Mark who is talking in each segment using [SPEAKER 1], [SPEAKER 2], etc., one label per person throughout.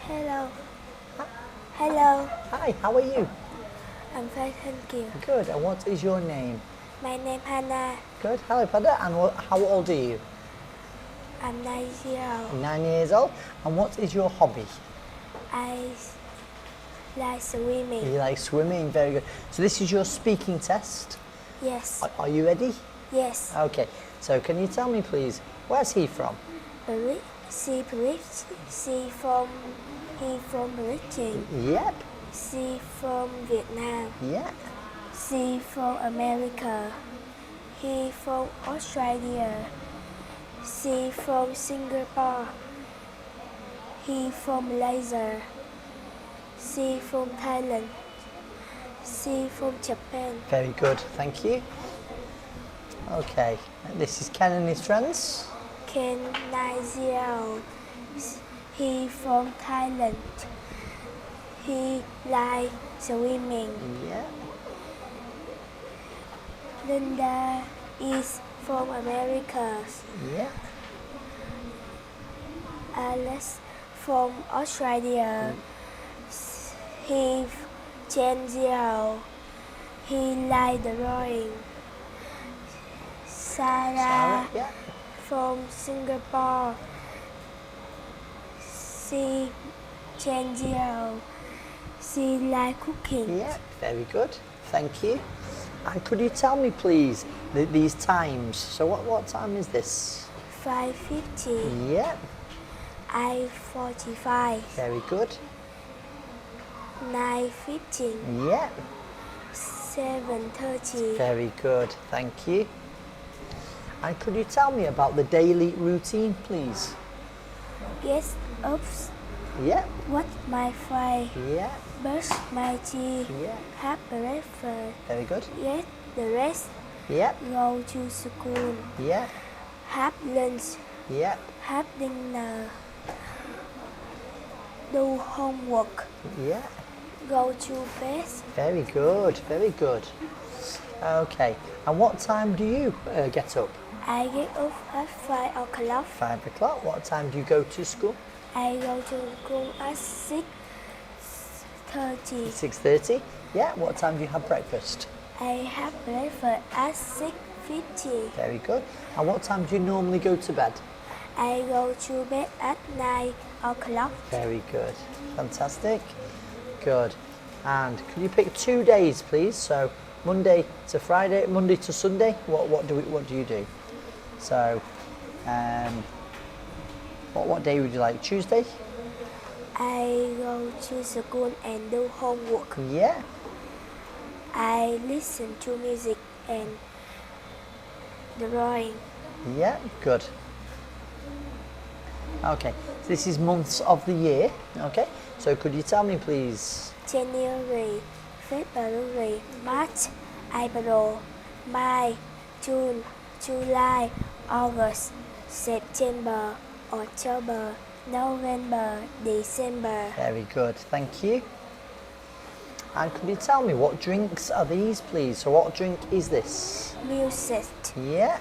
[SPEAKER 1] Hello. Hello.
[SPEAKER 2] Hi, how are you?
[SPEAKER 1] I'm fine, thank you.
[SPEAKER 2] Good, and what is your name?
[SPEAKER 1] My name Hana.
[SPEAKER 2] Good, hello Pada, and how old are you?
[SPEAKER 1] I'm 9 years old.
[SPEAKER 2] 9 years old. And what is your hobby?
[SPEAKER 1] I like swimming.
[SPEAKER 2] You like swimming, very good. So this is your speaking test.
[SPEAKER 1] Yes.
[SPEAKER 2] Are you ready?
[SPEAKER 1] Yes.
[SPEAKER 2] Okay, so can you tell me please, where's he from?
[SPEAKER 1] She from Britain.
[SPEAKER 2] Yep,
[SPEAKER 1] She from Vietnam.
[SPEAKER 2] yeah,
[SPEAKER 1] She from America. He from Australia. She from Singapore. He from Malaysia. She from Thailand. She from Japan.
[SPEAKER 2] very good, thank you. Okay, this is Ken and his friends.
[SPEAKER 1] Ken 9 years old. He from Thailand. He like swimming.
[SPEAKER 2] Yeah,
[SPEAKER 1] Linda is from America.
[SPEAKER 2] yeah,
[SPEAKER 1] Alex from Australia. He 10 years old. He like drawing. Sarah
[SPEAKER 2] Sarah, yeah,
[SPEAKER 1] from Singapore. She 10 years old. She like cooking.
[SPEAKER 2] yeah, very good, thank you. And could you tell me please these times? So what time is this?
[SPEAKER 1] 5:50.
[SPEAKER 2] Yeah,
[SPEAKER 1] I-45.
[SPEAKER 2] very good.
[SPEAKER 1] 9:15.
[SPEAKER 2] Yeah,
[SPEAKER 1] 7:30.
[SPEAKER 2] very good, thank you. And could you tell me about the daily routine, please?
[SPEAKER 1] Get up,
[SPEAKER 2] Yeah,
[SPEAKER 1] wash my face,
[SPEAKER 2] yeah,
[SPEAKER 1] brush my teeth,
[SPEAKER 2] yeah,
[SPEAKER 1] have breakfast,
[SPEAKER 2] very good.
[SPEAKER 1] get dressed,
[SPEAKER 2] Yeah,
[SPEAKER 1] go to school,
[SPEAKER 2] yeah,
[SPEAKER 1] have lunch,
[SPEAKER 2] yeah,
[SPEAKER 1] have dinner, do homework,
[SPEAKER 2] yeah,
[SPEAKER 1] go to bed.
[SPEAKER 2] very good, very good. Okay, and what time do you get up?
[SPEAKER 1] I get up at 5 o'clock.
[SPEAKER 2] 5 o'clock. What time do you go to school?
[SPEAKER 1] I go to school at 6:30.
[SPEAKER 2] 6:30. Yeah, what time do you have breakfast?
[SPEAKER 1] I have breakfast at 6:50.
[SPEAKER 2] Very good. And what time do you normally go to bed?
[SPEAKER 1] I go to bed at 9 o'clock.
[SPEAKER 2] Very good. Fantastic. Good. And could you pick 2 days, please? So Monday to Friday, Monday to Sunday. What do you do? So, what day would you like? Tuesday?
[SPEAKER 1] I go to school and do homework.
[SPEAKER 2] Yeah.
[SPEAKER 1] I listen to music and drawing.
[SPEAKER 2] Yeah. Good. Okay. So this is months of the year. Okay. So could you tell me, please?
[SPEAKER 1] January, February, March, April, May, June, July, August, September, October, November, December.
[SPEAKER 2] Very good. Thank you. And could you tell me what drinks are these, please? So what drink is this?
[SPEAKER 1] Music.
[SPEAKER 2] Yeah.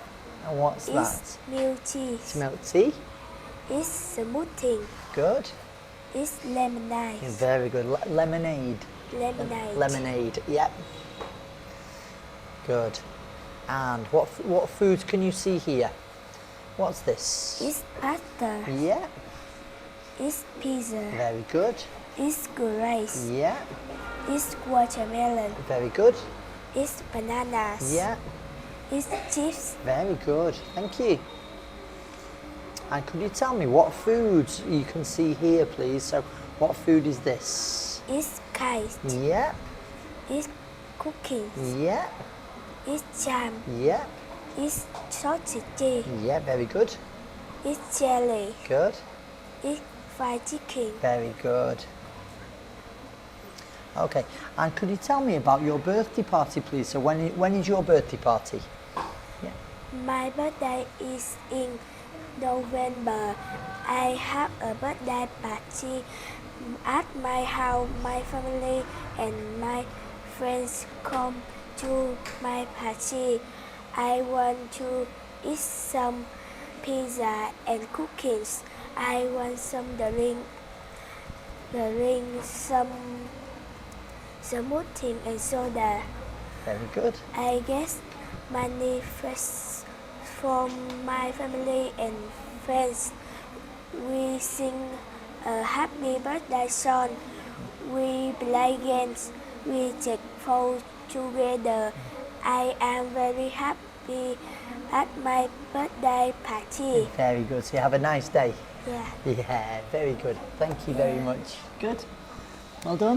[SPEAKER 2] And what's
[SPEAKER 1] It's
[SPEAKER 2] that?
[SPEAKER 1] milk tea.
[SPEAKER 2] It's milk tea.
[SPEAKER 1] It's smoothie.
[SPEAKER 2] Good.
[SPEAKER 1] It's lemonade.
[SPEAKER 2] Very good. Lemonade.
[SPEAKER 1] Lemonade.
[SPEAKER 2] Lemonade. Yep. Good. And what foods can you see here? What's this?
[SPEAKER 1] It's pasta.
[SPEAKER 2] Yeah.
[SPEAKER 1] It's pizza.
[SPEAKER 2] Very good.
[SPEAKER 1] It's rice.
[SPEAKER 2] Yeah.
[SPEAKER 1] It's watermelon.
[SPEAKER 2] Very good.
[SPEAKER 1] It's bananas.
[SPEAKER 2] Yeah.
[SPEAKER 1] It's chips.
[SPEAKER 2] Very good. Thank you. And could you tell me what foods you can see here, please? So, what food is this?
[SPEAKER 1] It's cake.
[SPEAKER 2] Yeah.
[SPEAKER 1] It's cooking.
[SPEAKER 2] Yeah.
[SPEAKER 1] It's jam.
[SPEAKER 2] Yeah.
[SPEAKER 1] It's sausage.
[SPEAKER 2] Yeah. Very good.
[SPEAKER 1] It's jelly.
[SPEAKER 2] Good.
[SPEAKER 1] It's fried chicken.
[SPEAKER 2] Very good. Okay. And could you tell me about your birthday party, please? So, when is your birthday party? Yeah.
[SPEAKER 1] My birthday is in November. I have a birthday party at my house. My family and my friends come to my party. I want to eat some pizza and cookies. I want some drink drink some smoothie and soda.
[SPEAKER 2] Very good.
[SPEAKER 1] I get money first from my family and friends. We sing a happy birthday song. We play games. We take photos together. I am very happy at my birthday party.
[SPEAKER 2] Very good. So you have a nice day.
[SPEAKER 1] Yeah.
[SPEAKER 2] Yeah, very good. Thank you very much. Good. Well done.